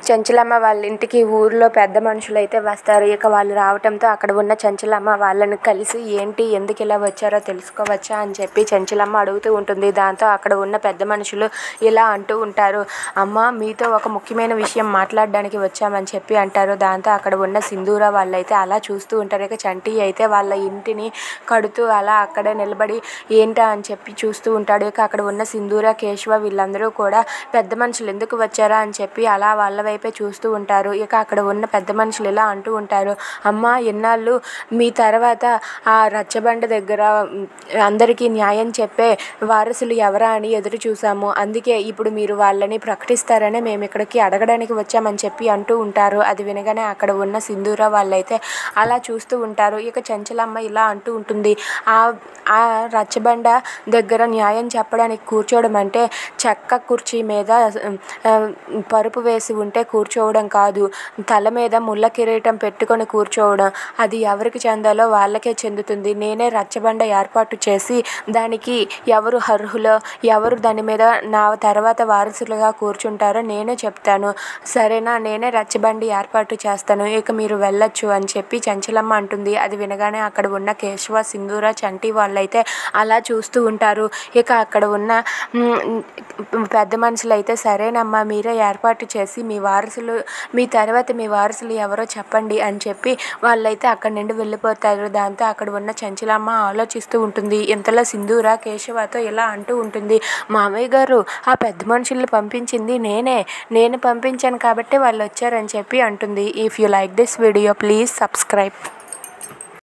చెంచలమ్మ వాళ్ళ ఇంటికి ఊర్లో పెద్ద మనుషులైతే వస్తారు. ఇక వాళ్ళు రావటంతో అక్కడ ఉన్న చెంచలమ్మ వాళ్ళని కలిసి ఏంటి ఎందుకు ఇలా వచ్చారో తెలుసుకోవచ్చా అని చెప్పి చెంచలమ్మ అడుగుతూ ఉంటుంది. దాంతో అక్కడ ఉన్న పెద్ద మనుషులు ఇలా అంటూ ఉంటారు, అమ్మ మీతో ఒక ముఖ్యమైన విషయం మాట్లాడడానికి వచ్చామని చెప్పి అంటారు. దాంతో అక్కడ ఉన్న సింధూర వాళ్ళైతే అలా చూస్తూ ఉంటారు. ఇక చంటి అయితే వాళ్ళ ఇంటిని కడుతూ అలా అక్కడే నిలబడి ఏంటా అని చెప్పి చూస్తూ ఉంటాడు. ఇక అక్కడ ఉన్న సింధూర, కేశవ వీళ్ళందరూ కూడా పెద్ద మనుషులు ఎందుకు వచ్చారా అని చెప్పి అలా వాళ్ళ వైపే చూస్తూ ఉంటారు. ఇక అక్కడ ఉన్న పెద్ద మనుషులు ఇలా అంటూ ఉంటారు, అమ్మ ఎన్నాళ్ళు మీ తర్వాత ఆ రచ్చబండ దగ్గర అందరికీ న్యాయం చెప్పే వారసులు ఎవరా అని ఎదురు చూసాము. అందుకే ఇప్పుడు మీరు వాళ్ళని ప్రకటిస్తారని మేము ఇక్కడికి అడగడానికి వచ్చామని చెప్పి అంటూ ఉంటారు. అది వినగానే అక్కడ ఉన్న సింధూర వాళ్ళైతే అలా చూస్తూ ఉంటారు. ఇక చెంచలమ్మ ఇలా అంటూ ఉంటుంది, ఆ రచ్చబండ దగ్గర న్యాయం చెప్పడానికి కూర్చోవడం అంటే చెక్క కుర్చీ మీద పరుపు వేసి ఉంటే కూర్చోవడం కాదు, తల మీద ముళ్ళ కిరీటం పెట్టుకొని కూర్చోవడం. అది ఎవరికి చెందాలో వాళ్ళకే చెందుతుంది. నేనే రచ్చబండ ఏర్పాటు చేసి దానికి ఎవరు అర్హులో ఎవరు దాని మీద నా తర్వాత వారసులుగా కూర్చుంటారో నేనే చెప్తాను, సరేనా, నేనే రచ్చబండి ఏర్పాటు చేస్తాను, ఇక మీరు వెళ్ళొచ్చు అని చెప్పి చెంచలమ్మ అంటుంది. అది వినగానే అక్కడ ఉన్న కేశవ, సింధూర, చంటి వాళ్ళైతే అలా చూస్తూ ఉంటారు. ఇక అక్కడ ఉన్న పెద్ద మనుషులు అయితే సరేనమ్మా మీరే ఏర్పాటు చేసి మీ తర్వాత మీ వారసులు ఎవరో చెప్పండి అని చెప్పి వాళ్ళైతే అక్కడి నుండి వెళ్ళిపోతారు. దాంతో అక్కడ ఉన్న చెంచలమ్మ ఆలోచిస్తూ ఉంటుంది. ఇంతలో సింధూర కేశవతో ఇలా అంటూ ఉంటుంది, మామయ్య గారు ఆ పెద్ద మనుషుల్ని పంపించింది నేను పంపించాను కాబట్టి వాళ్ళు వచ్చారని చెప్పి అంటుంది. If you like this video please subscribe.